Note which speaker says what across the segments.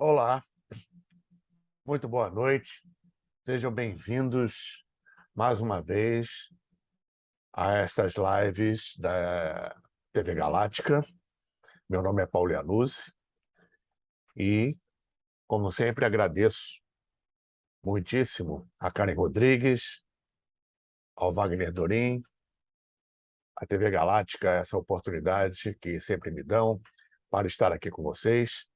Speaker 1: Olá, muito boa noite. Sejam bem-vindos mais uma vez a estas lives da TV Galáctica. Meu nome é Paulo Iannuzzi e, como sempre, agradeço muitíssimo a Karen Rodrigues, ao Wagner Dorim, à TV Galáctica, essa oportunidade que sempre me dão para estar aqui com vocês.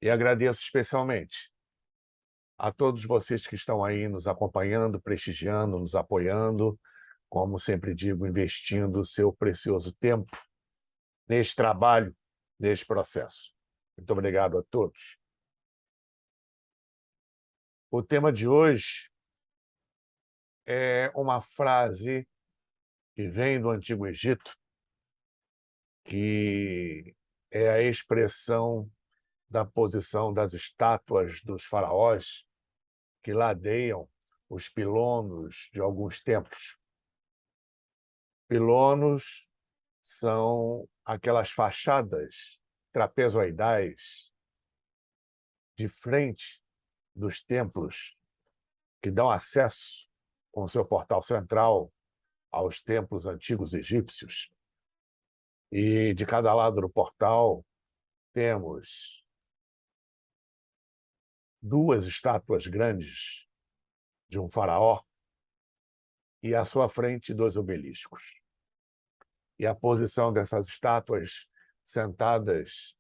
Speaker 1: E agradeço especialmente a todos vocês que estão aí nos acompanhando, prestigiando, nos apoiando, como sempre digo, investindo o seu precioso tempo neste trabalho, neste processo. Muito obrigado a todos. O tema de hoje é uma frase que vem do Antigo Egito, que é a expressão da posição das estátuas dos faraós que ladeiam os pilonos de alguns templos. Pilonos são aquelas fachadas trapezoidais de frente dos templos que dão acesso, com seu portal central, aos templos antigos egípcios. E de cada lado do portal temos duas estátuas grandes de um faraó e à sua frente dois obeliscos. E a posição dessas estátuas sentadas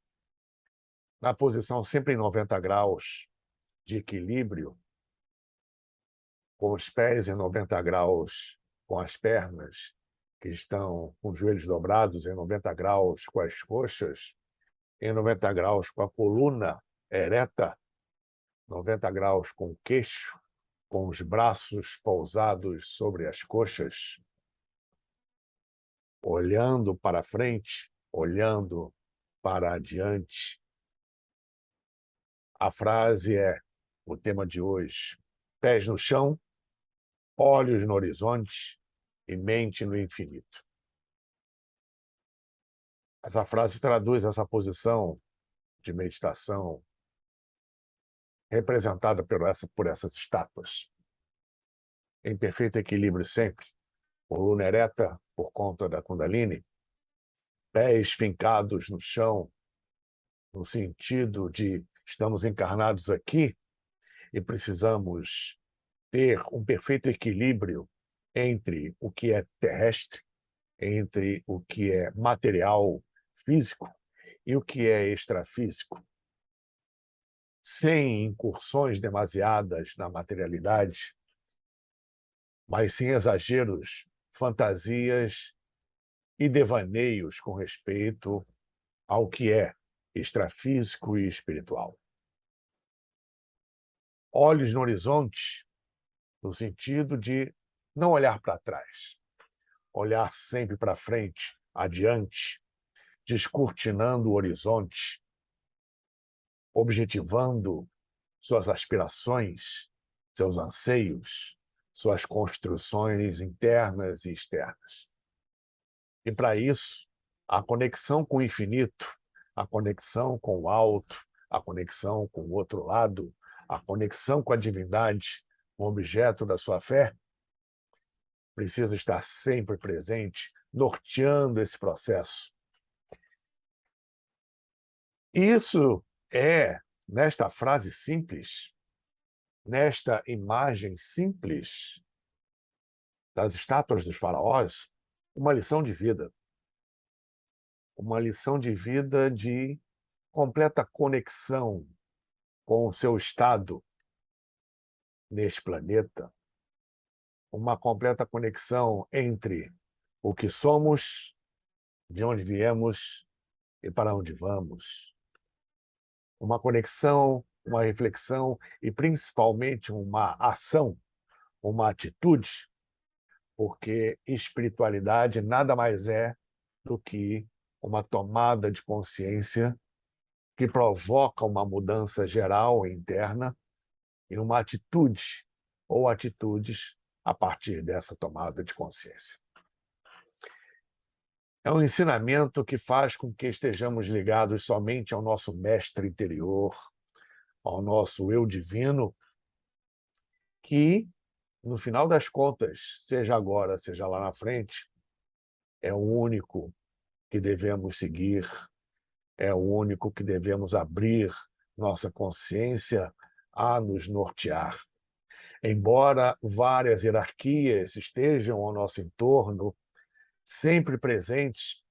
Speaker 1: na posição sempre em 90 graus de equilíbrio, com os pés em 90 graus, com as pernas que estão com os joelhos dobrados, em 90 graus com as coxas, em 90 graus com a coluna ereta, 90 graus com o queixo, com os braços pousados sobre as coxas, olhando para frente, olhando para adiante. A frase é o tema de hoje: pés no chão, olhos no horizonte e mente no infinito. Essa frase traduz essa posição de meditação representada por essas estátuas, em perfeito equilíbrio sempre, coluna ereta por conta da Kundalini, pés fincados no chão, no sentido de estamos encarnados aqui e precisamos ter um perfeito equilíbrio entre o que é terrestre, entre o que é material, físico, e o que é extrafísico, sem incursões demasiadas na materialidade, mas sem exageros, fantasias e devaneios com respeito ao que é extrafísico e espiritual. Olhos no horizonte, no sentido de não olhar para trás, olhar sempre para frente, adiante, descortinando o horizonte, objetivando suas aspirações, seus anseios, suas construções internas e externas. E para isso, a conexão com o infinito, a conexão com o alto, a conexão com o outro lado, a conexão com a divindade, o objeto da sua fé, precisa estar sempre presente, norteando esse processo. Isso é, nesta frase simples, nesta imagem simples das estátuas dos faraós, uma lição de vida. Uma lição de vida de completa conexão com o seu estado neste planeta, uma completa conexão entre o que somos, de onde viemos e para onde vamos. Uma conexão, uma reflexão e, principalmente, uma ação, uma atitude, porque espiritualidade nada mais é do que uma tomada de consciência que provoca uma mudança geral interna e uma atitude ou atitudes a partir dessa tomada de consciência. É um ensinamento que faz com que estejamos ligados somente ao nosso mestre interior, ao nosso eu divino, que, no final das contas, seja agora, seja lá na frente, é o único que devemos seguir, é o único que devemos abrir nossa consciência a nos nortear. Embora várias hierarquias estejam ao nosso entorno, sempre presentes,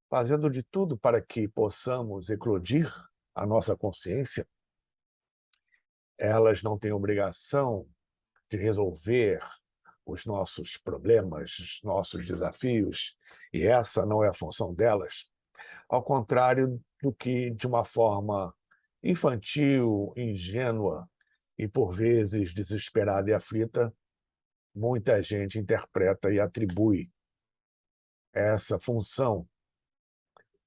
Speaker 1: fazendo de tudo para que possamos eclodir a nossa consciência, elas não têm obrigação de resolver os nossos problemas, os nossos desafios, e essa não é a função delas. Ao contrário do que, de uma forma infantil, ingênua e, por vezes, desesperada e aflita, muita gente interpreta e atribui essa função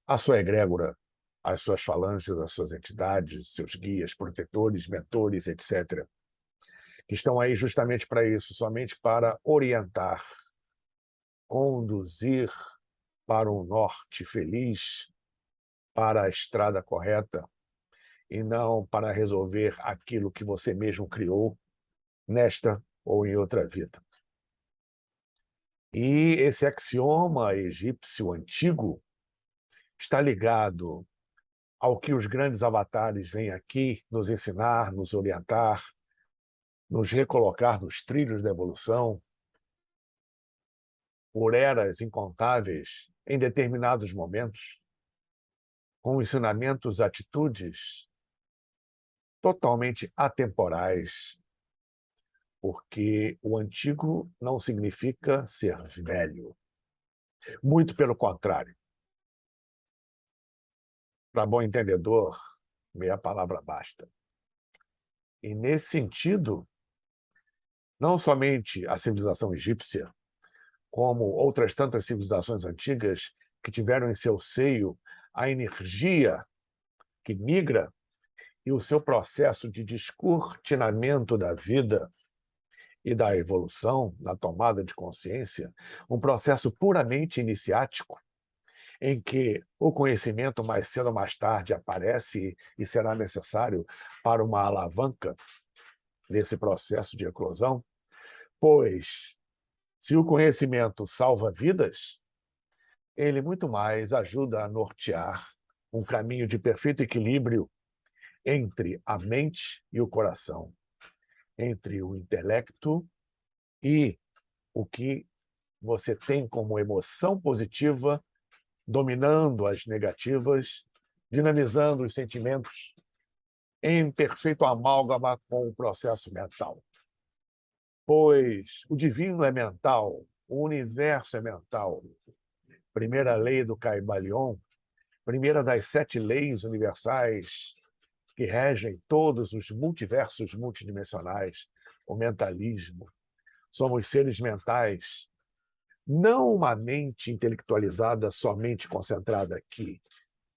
Speaker 1: à sua egrégora, às suas falanges, às suas entidades, seus guias, protetores, mentores, etc., que estão aí justamente para isso, somente para orientar, conduzir para um norte feliz, para a estrada correta, e não para resolver aquilo que você mesmo criou nesta ou em outra vida. E esse axioma egípcio antigo está ligado ao que os grandes avatares vêm aqui nos ensinar, nos orientar, nos recolocar nos trilhos da evolução, por eras incontáveis, em determinados momentos, com ensinamentos, atitudes totalmente atemporais, porque o antigo não significa ser velho. Muito pelo contrário. Para bom entendedor, meia palavra basta. E, nesse sentido, não somente a civilização egípcia, como outras tantas civilizações antigas que tiveram em seu seio a energia que migra e o seu processo de descortinamento da vida e da evolução, na tomada de consciência, um processo puramente iniciático, em que o conhecimento mais cedo ou mais tarde aparece e será necessário para uma alavanca desse processo de eclosão, pois, se o conhecimento salva vidas, ele muito mais ajuda a nortear um caminho de perfeito equilíbrio entre a mente e o coração, entre o intelecto e o que você tem como emoção positiva, dominando as negativas, dinamizando os sentimentos, em perfeito amálgama com o processo mental. Pois o divino é mental, o universo é mental. Primeira lei do Caibalion, primeira das 7 leis universais que regem todos os multiversos multidimensionais, o mentalismo. Somos seres mentais, não uma mente intelectualizada somente concentrada aqui,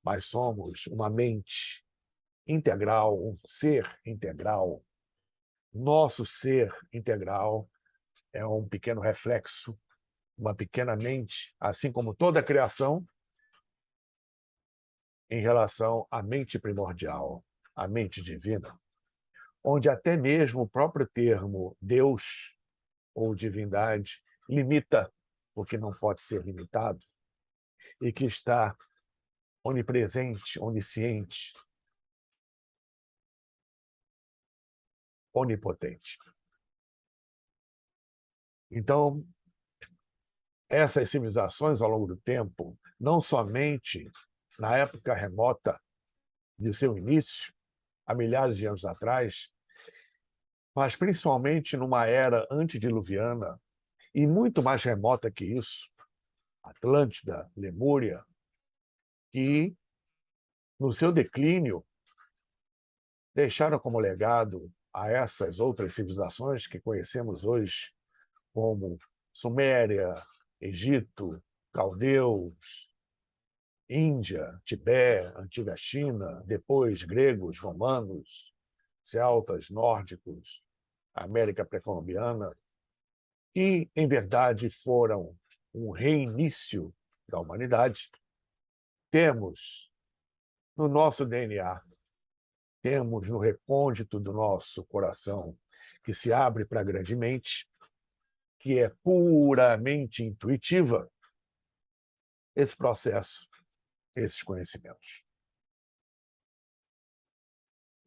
Speaker 1: mas somos uma mente integral, um ser integral. Nosso ser integral é um pequeno reflexo, uma pequena mente, assim como toda a criação, em relação à mente primordial, à mente divina, onde até mesmo o próprio termo Deus ou divindade limita o que não pode ser limitado e que está onipresente, onisciente, onipotente. Então, essas civilizações, ao longo do tempo, não somente na época remota de seu início, há milhares de anos atrás, mas principalmente numa era antediluviana e muito mais remota que isso, Atlântida, Lemúria, que, no seu declínio, deixaram como legado a essas outras civilizações que conhecemos hoje, como Suméria, Egito, caldeus, Índia, Tibete, antiga China, depois gregos, romanos, celtas, nórdicos, América pré-colombiana, que, em verdade, foram um reinício da humanidade. Temos no nosso DNA, temos no recôndito do nosso coração, que se abre para a grande mente, que é puramente intuitiva, esse processo, esses conhecimentos.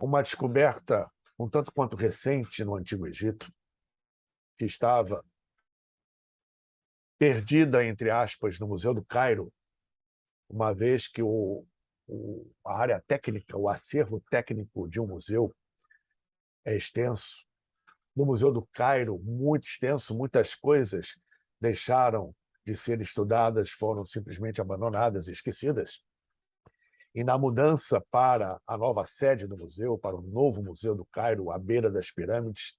Speaker 1: Uma descoberta um tanto quanto recente no Antigo Egito, que estava perdida, entre aspas, no Museu do Cairo, uma vez que a área técnica, o acervo técnico de um museu é extenso. No Museu do Cairo, muito extenso, muitas coisas deixaram de ser estudadas, foram simplesmente abandonadas e esquecidas. E na mudança para a nova sede do museu, para o novo Museu do Cairo, à beira das pirâmides,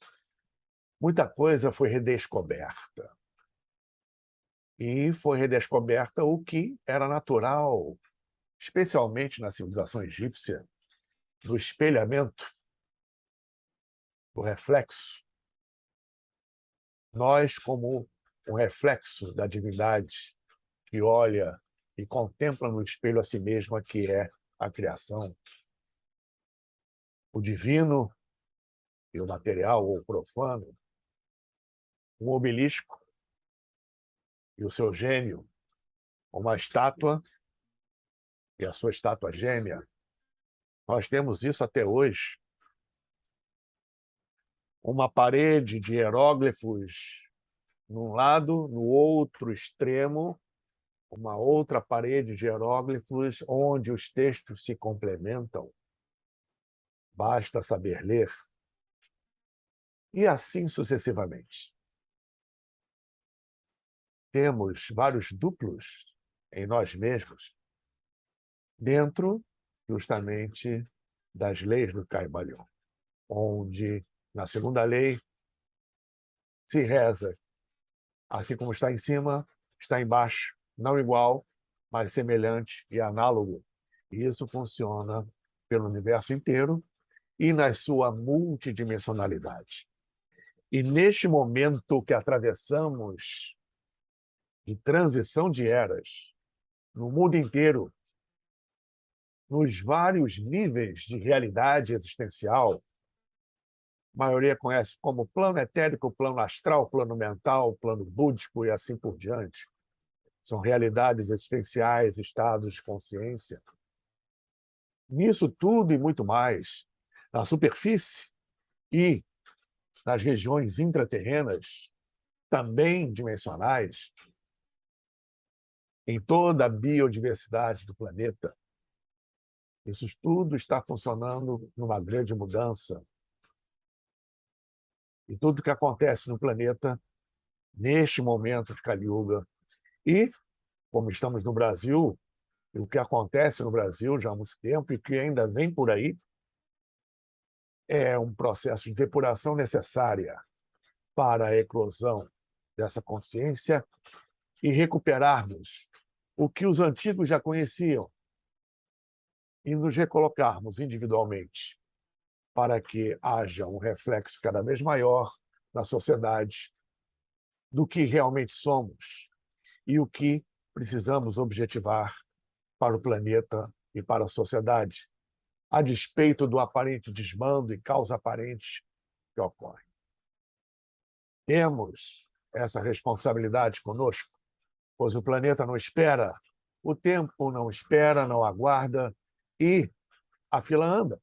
Speaker 1: muita coisa foi redescoberta. E foi redescoberta o que era natural, especialmente na civilização egípcia, do espelhamento, do reflexo. Nós, como um reflexo da divindade que olha e contempla no espelho a si mesma, que é a criação, o divino e o material ou profano, um obelisco e o seu gênio, uma estátua e a sua estátua gêmea. Nós temos isso até hoje. Uma parede de hieróglifos num lado, no outro extremo, uma outra parede de hieróglifos onde os textos se complementam. Basta saber ler. E assim sucessivamente. Temos vários duplos em nós mesmos, dentro justamente das leis do Caibalion, onde, na segunda lei, se reza, assim como está em cima, está embaixo, não igual, mas semelhante e análogo. E isso funciona pelo universo inteiro e na sua multidimensionalidade. E neste momento que atravessamos de transição de eras, no mundo inteiro, nos vários níveis de realidade existencial, a maioria conhece como plano etérico, plano astral, plano mental, plano búdico e assim por diante. São realidades existenciais, estados de consciência. Nisso tudo e muito mais, na superfície e nas regiões intraterrenas, também dimensionais, em toda a biodiversidade do planeta, isso tudo está funcionando numa grande mudança. E tudo que acontece no planeta, neste momento de Kali Yuga, e, como estamos no Brasil, e o que acontece no Brasil já há muito tempo e que ainda vem por aí, é um processo de depuração necessária para a eclosão dessa consciência e recuperarmos o que os antigos já conheciam e nos recolocarmos individualmente para que haja um reflexo cada vez maior na sociedade do que realmente somos e o que precisamos objetivar para o planeta e para a sociedade, a despeito do aparente desmando e causa aparente que ocorre. Temos essa responsabilidade conosco, pois o planeta não espera, o tempo não espera, não aguarda e a fila anda.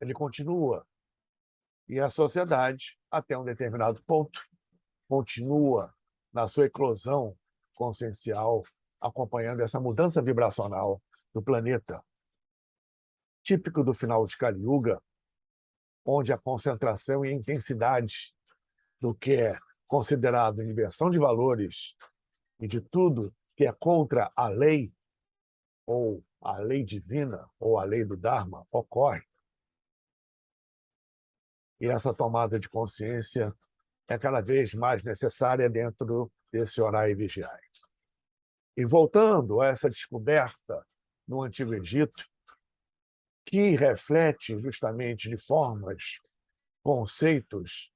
Speaker 1: Ele continua. E a sociedade, até um determinado ponto, continua na sua eclosão consciencial, acompanhando essa mudança vibracional do planeta. Típico do final de Kali Yuga, onde a concentração e a intensidade do que é considerado inversão de valores e de tudo que é contra a lei, ou a lei divina, ou a lei do Dharma, ocorre. E essa tomada de consciência é cada vez mais necessária dentro desse orar e vigiar. E voltando a essa descoberta no Antigo Egito, que reflete justamente de formas, conceitos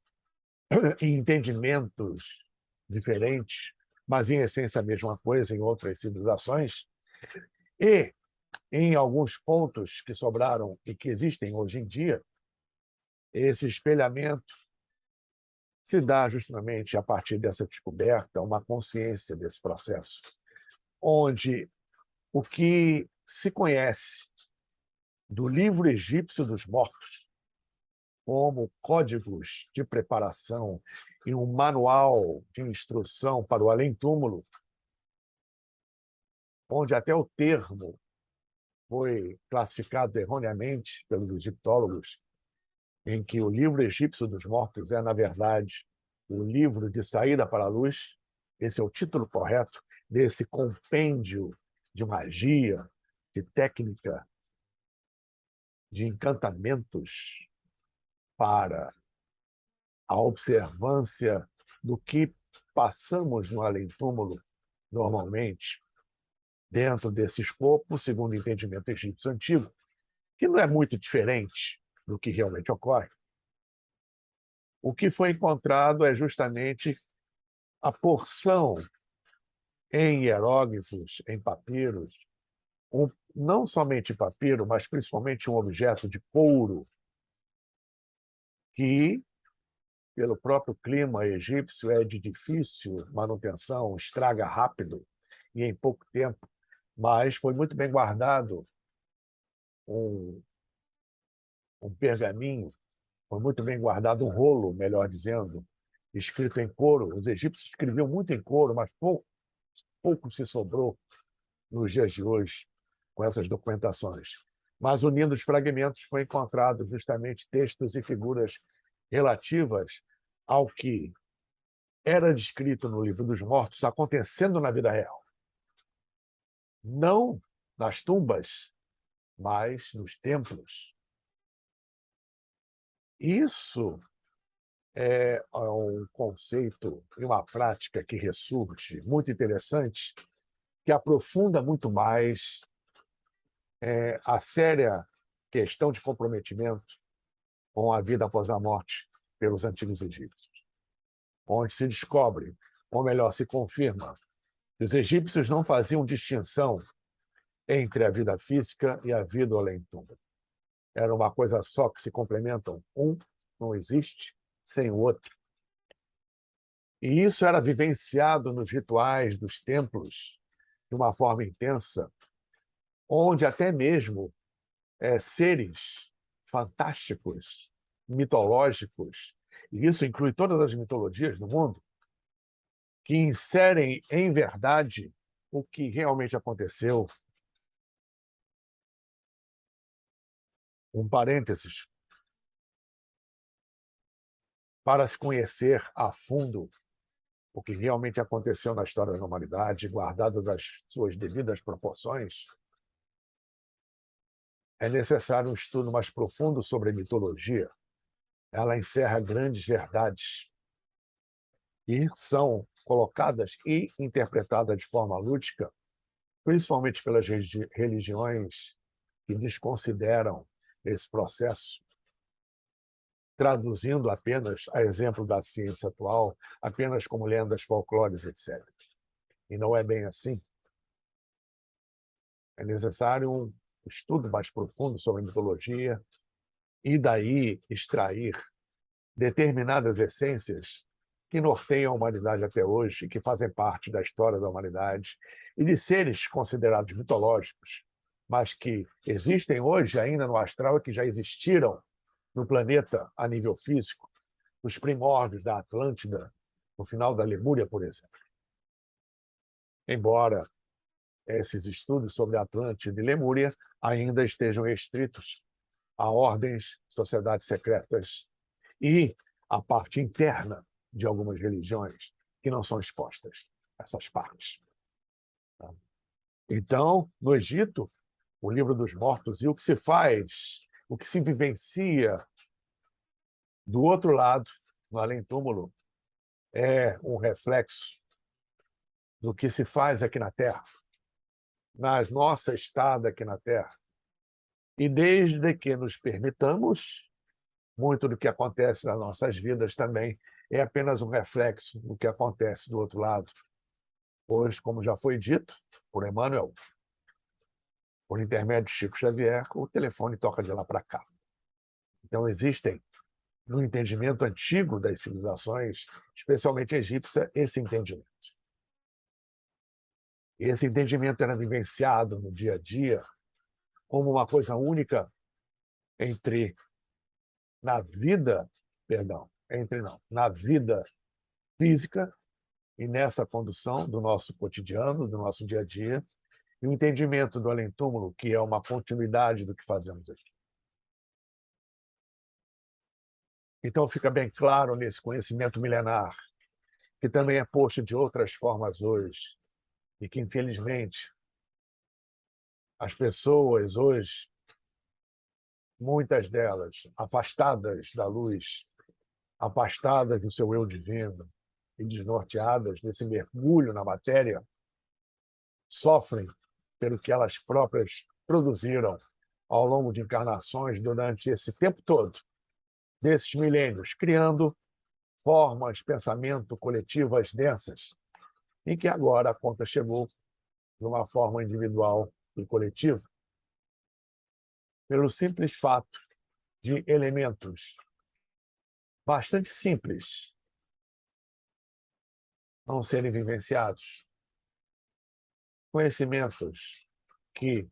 Speaker 1: e entendimentos diferentes, mas em essência a mesma coisa em outras civilizações, e em alguns pontos que sobraram e que existem hoje em dia, esse espelhamento se dá justamente a partir dessa descoberta, uma consciência desse processo, onde o que se conhece do livro egípcio dos mortos, como códigos de preparação e um manual de instrução para o além-túmulo, onde até o termo foi classificado erroneamente pelos egiptólogos, em que o livro egípcio dos mortos é, na verdade, o livro de saída para a luz. Esse é o título correto desse compêndio de magia, de técnica, de encantamentos para a observância do que passamos no além-túmulo normalmente, dentro desse escopo, segundo o entendimento egípcio antigo, que não é muito diferente do que realmente ocorre. O que foi encontrado é justamente a porção em hieróglifos, em papiros, não somente papiro, mas principalmente um objeto de couro que, pelo próprio clima egípcio, é de difícil manutenção, estraga rápido e em pouco tempo, mas foi muito bem guardado um pergaminho, foi muito bem guardado um rolo, melhor dizendo, escrito em couro. Os egípcios escreviam muito em couro, mas pouco se sobrou nos dias de hoje com essas documentações. Mas, unindo os fragmentos, foi encontrado justamente textos e figuras relativas ao que era descrito no Livro dos Mortos acontecendo na vida real. Não nas tumbas, mas nos templos. Isso é um conceito e uma prática que ressurge muito interessante, que aprofunda muito mais a séria questão de comprometimento com a vida após a morte pelos antigos egípcios, onde se descobre, ou melhor, se confirma, que os egípcios não faziam distinção entre a vida física e a vida além-túmulo. Era uma coisa só que se complementam. Um não existe sem o outro. E isso era vivenciado nos rituais dos templos de uma forma intensa, onde até mesmo seres fantásticos, mitológicos, e isso inclui todas as mitologias do mundo, que inserem em verdade o que realmente aconteceu. Um parênteses, para se conhecer a fundo o que realmente aconteceu na história da humanidade, guardadas as suas devidas proporções, é necessário um estudo mais profundo sobre a mitologia. Ela encerra grandes verdades e são colocadas e interpretadas de forma lúdica, principalmente pelas religiões que desconsideram esse processo, traduzindo apenas, a exemplo da ciência atual, apenas como lendas, folclores, etc. E não é bem assim. É necessário um estudo mais profundo sobre a mitologia e daí extrair determinadas essências que norteiam a humanidade até hoje e que fazem parte da história da humanidade e de seres considerados mitológicos, mas que existem hoje ainda no astral e que já existiram no planeta a nível físico, os primórdios da Atlântida, no final da Lemúria, por exemplo. Embora esses estudos sobre Atlântida e Lemúria ainda estejam restritos a ordens, sociedades secretas e a parte interna de algumas religiões que não são expostas, essas partes. Então, no Egito, o Livro dos Mortos e o que se faz, o que se vivencia do outro lado, no além-túmulo, é um reflexo do que se faz aqui na Terra, na nossa estada aqui na Terra. E desde que nos permitamos, muito do que acontece nas nossas vidas também é apenas um reflexo do que acontece do outro lado. Pois, como já foi dito por Emmanuel, por intermédio de Chico Xavier, o telefone toca de lá para cá. Então, existem, no entendimento antigo das civilizações, especialmente egípcia, esse entendimento. Esse entendimento era vivenciado no dia a dia como uma coisa única na vida física e nessa condução do nosso cotidiano, do nosso dia a dia, e o entendimento do além-túmulo, que é uma continuidade do que fazemos aqui. Então fica bem claro nesse conhecimento milenar, que também é posto de outras formas hoje, e que, infelizmente, as pessoas hoje, muitas delas afastadas da luz, afastadas do seu eu divino e desnorteadas nesse mergulho na matéria, sofrem pelo que elas próprias produziram ao longo de encarnações durante esse tempo todo, desses milênios, criando formas de pensamento coletivas densas, em que agora a conta chegou de uma forma individual e coletiva, pelo simples fato de elementos bastante simples não serem vivenciados, conhecimentos que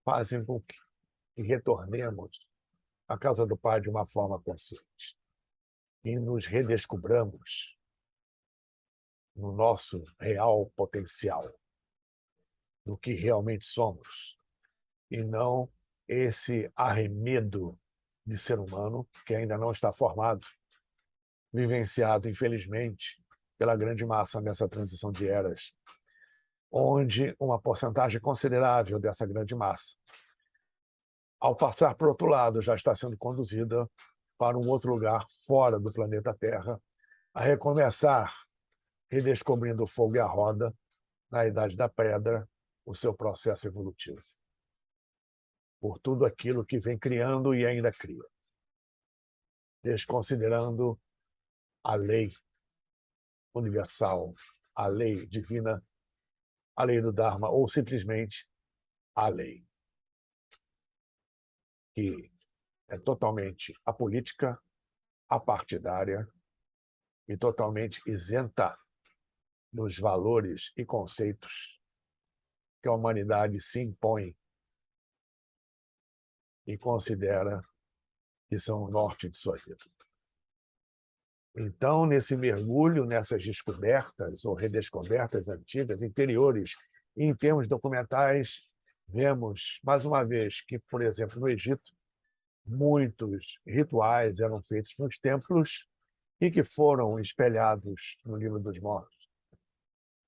Speaker 1: fazem com que retornemos à casa do Pai de uma forma consciente e nos redescobramos no nosso real potencial, no que realmente somos, e não esse arremedo de ser humano que ainda não está formado, vivenciado, infelizmente, pela grande massa nessa transição de eras, onde uma porcentagem considerável dessa grande massa, ao passar para o outro lado, já está sendo conduzida para um outro lugar fora do planeta Terra, a recomeçar, redescobrindo o fogo e a roda, na Idade da Pedra, o seu processo evolutivo. Por tudo aquilo que vem criando e ainda cria, desconsiderando a lei universal, a lei divina, a lei do Dharma, ou simplesmente a lei, que é totalmente apolítica, apartidária e totalmente isenta dos valores e conceitos que a humanidade se impõe e considera que são o norte de sua vida. Então, nesse mergulho, nessas descobertas ou redescobertas antigas, interiores, e em termos documentais, vemos, mais uma vez, que, por exemplo, no Egito, muitos rituais eram feitos nos templos e que foram espelhados no Livro dos Mortos,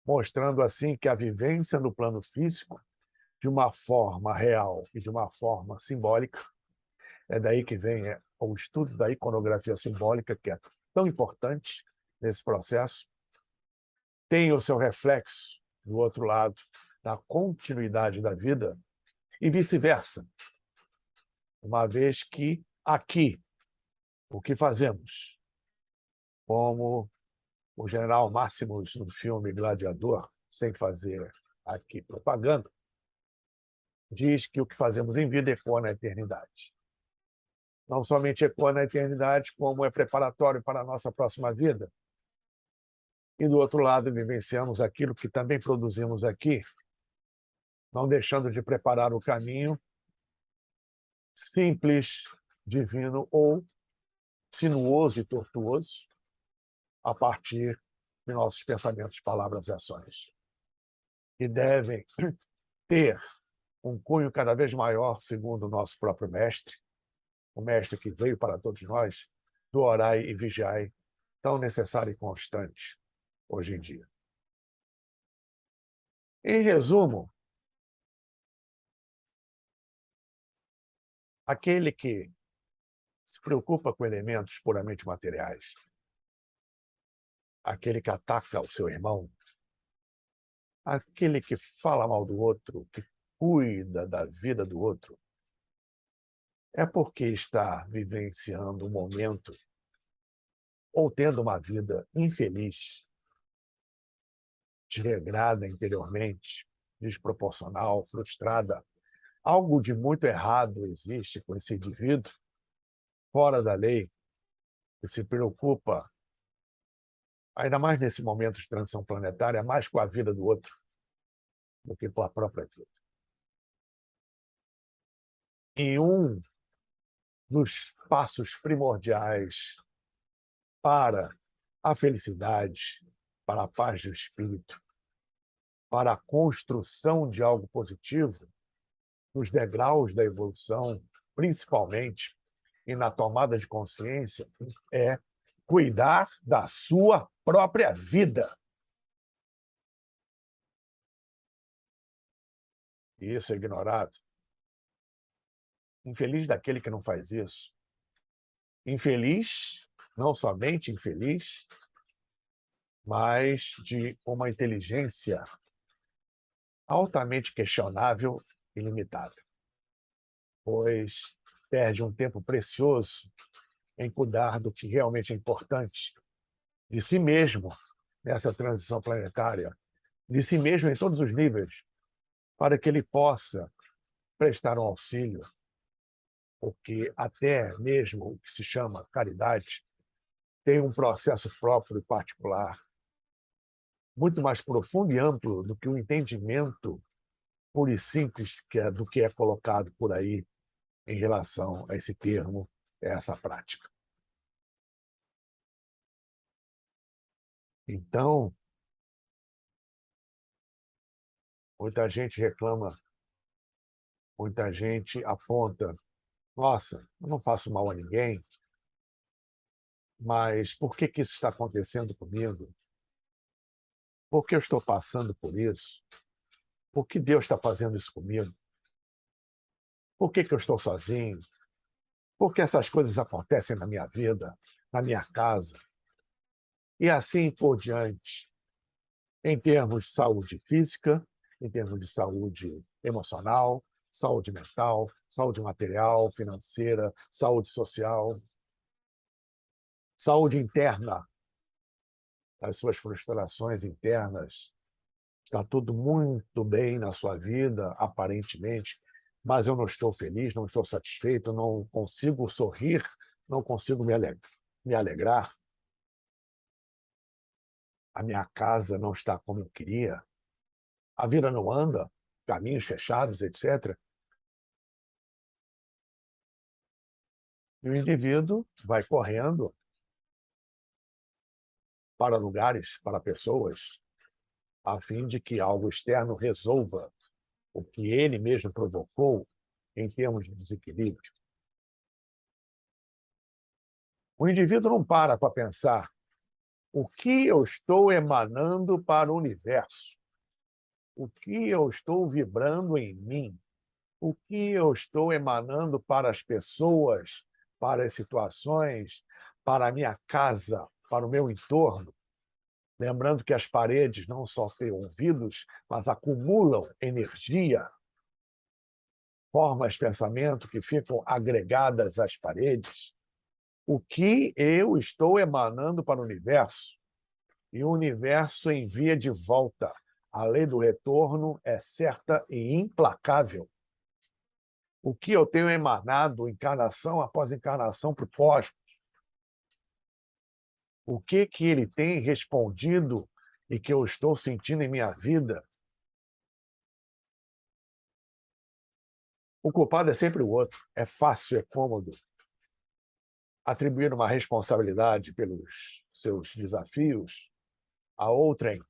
Speaker 1: mostrando assim que a vivência no plano físico, de uma forma real e de uma forma simbólica, é daí que vem o estudo da iconografia simbólica, que é tão importante nesse processo, tem o seu reflexo do outro lado, da continuidade da vida, e vice-versa, uma vez que aqui, o que fazemos, como o general Máximos no filme Gladiador, sem fazer aqui propaganda, diz que o que fazemos em vida ecoa na eternidade. Não somente ecoa na eternidade, como é preparatório para a nossa próxima vida. E, do outro lado, vivenciamos aquilo que também produzimos aqui, não deixando de preparar o caminho simples, divino ou sinuoso e tortuoso a partir de nossos pensamentos, palavras e ações, que devem ter um cunho cada vez maior, segundo o nosso próprio mestre, o mestre que veio para todos nós, do orai e vigiai, tão necessário e constante hoje em dia. Em resumo, aquele que se preocupa com elementos puramente materiais, aquele que ataca o seu irmão, aquele que fala mal do outro, que cuida da vida do outro, é porque está vivenciando um momento ou tendo uma vida infeliz, desregrada interiormente, desproporcional, frustrada. Algo de muito errado existe com esse indivíduo fora da lei, que se preocupa, ainda mais nesse momento de transição planetária, mais com a vida do outro do que com a própria vida. E um dos passos primordiais para a felicidade, para a paz do espírito, para a construção de algo positivo, nos degraus da evolução, principalmente, e na tomada de consciência, é cuidar da sua própria vida. E isso é ignorado. Infeliz daquele que não faz isso. Infeliz, não somente infeliz, mas de uma inteligência altamente questionável e limitada, pois perde um tempo precioso em cuidar do que realmente é importante, de si mesmo nessa transição planetária, de si mesmo em todos os níveis, para que ele possa prestar um auxílio, porque até mesmo o que se chama caridade tem um processo próprio e particular, muito mais profundo e amplo do que o entendimento puro e simples do que é colocado por aí em relação a esse termo, a essa prática. Então, muita gente reclama, muita gente aponta: nossa, eu não faço mal a ninguém, mas por que isso está acontecendo comigo? Por que eu estou passando por isso? Por que Deus está fazendo isso comigo? Por que eu estou sozinho? Por que essas coisas acontecem na minha vida, na minha casa? E assim por diante, em termos de saúde física, em termos de saúde emocional, saúde mental, saúde material, financeira, saúde social, saúde interna, as suas frustrações internas. Está tudo muito bem na sua vida, aparentemente, mas eu não estou feliz, não estou satisfeito, não consigo sorrir, não consigo me alegrar. A minha casa não está como eu queria. A vida não anda, caminhos fechados, etc. E o indivíduo vai correndo para lugares, para pessoas, a fim de que algo externo resolva o que ele mesmo provocou em termos de desequilíbrio. O indivíduo não para pensar o que eu estou emanando para o universo, o que eu estou vibrando em mim, o que eu estou emanando para as pessoas, para as situações, para a minha casa, para o meu entorno. Lembrando que as paredes não só têm ouvidos, mas acumulam energia, formas de pensamento que ficam agregadas às paredes. O que eu estou emanando para o universo? E o universo envia de volta. A lei do retorno é certa e implacável. O que eu tenho emanado, encarnação após encarnação, para o cosmos? O que ele tem respondido e que eu estou sentindo em minha vida? O culpado é sempre o outro. É fácil, é cômodo atribuir uma responsabilidade pelos seus desafios a outrem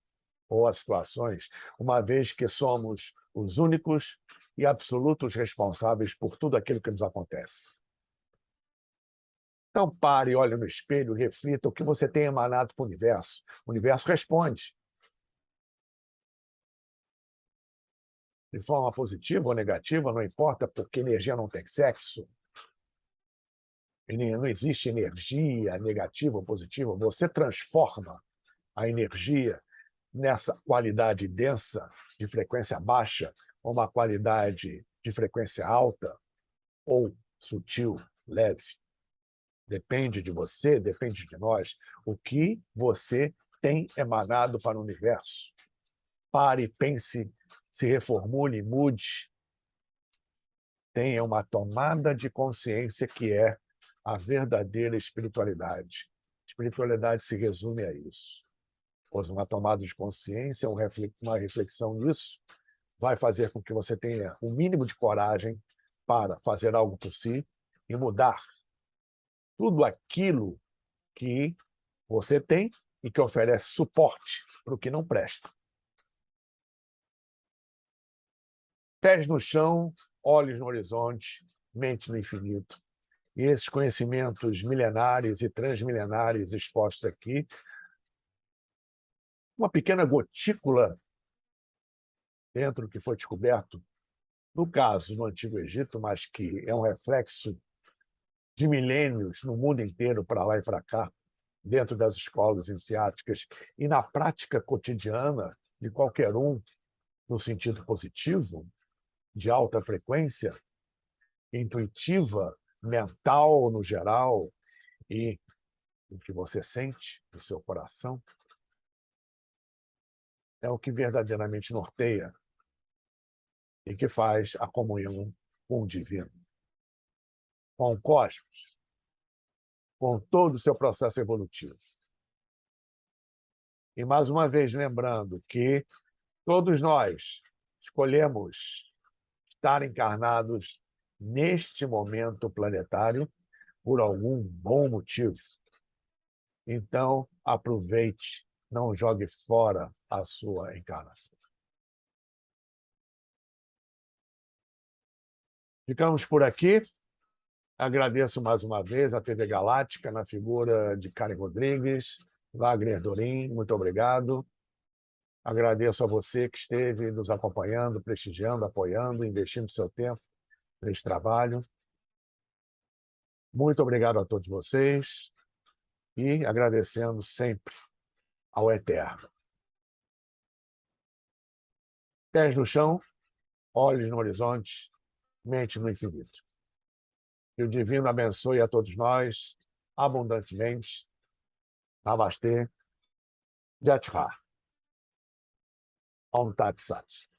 Speaker 1: ou a situações, uma vez que somos os únicos e absolutos responsáveis por tudo aquilo que nos acontece. Então pare, olhe no espelho, reflita o que você tem emanado para o universo. O universo responde. De forma positiva ou negativa, não importa, porque energia não tem sexo. Não existe energia negativa ou positiva. Você transforma a energia nessa qualidade densa, de frequência baixa, ou uma qualidade de frequência alta, ou sutil, leve. Depende de você, depende de nós, o que você tem emanado para o universo. Pare, pense se reformule, mude, tenha uma tomada de consciência que é a verdadeira espiritualidade. Espiritualidade se resume a isso. Pois uma tomada de consciência, uma reflexão nisso, vai fazer com que você tenha o mínimo de coragem para fazer algo por si e mudar tudo aquilo que você tem e que oferece suporte para o que não presta. Pés no chão, olhos no horizonte, mente no infinito. E esses conhecimentos milenares e transmilenares expostos aqui, uma pequena gotícula dentro do que foi descoberto, no caso no Antigo Egito, mas que é um reflexo de milênios no mundo inteiro, para lá e para cá, dentro das escolas iniciáticas e na prática cotidiana de qualquer um, no sentido positivo, de alta frequência, intuitiva, mental no geral, e o que você sente no seu coração, é o que verdadeiramente norteia e que faz a comunhão com o divino, com o cosmos, com todo o seu processo evolutivo. E, mais uma vez, lembrando que todos nós escolhemos estar encarnados neste momento planetário por algum bom motivo. Então, aproveite, não jogue fora a sua encarnação. Ficamos por aqui. Agradeço mais uma vez a TV Galáctica, na figura de Karen Rodrigues, Wagner Dorim, muito obrigado. Agradeço a você que esteve nos acompanhando, prestigiando, apoiando, investindo seu tempo nesse trabalho. Muito obrigado a todos vocês e agradecendo sempre ao Eterno. Pés no chão, olhos no horizonte, mente no infinito. Que o Divino abençoe a todos nós abundantemente. Namastê. Jai Om Tat Sat.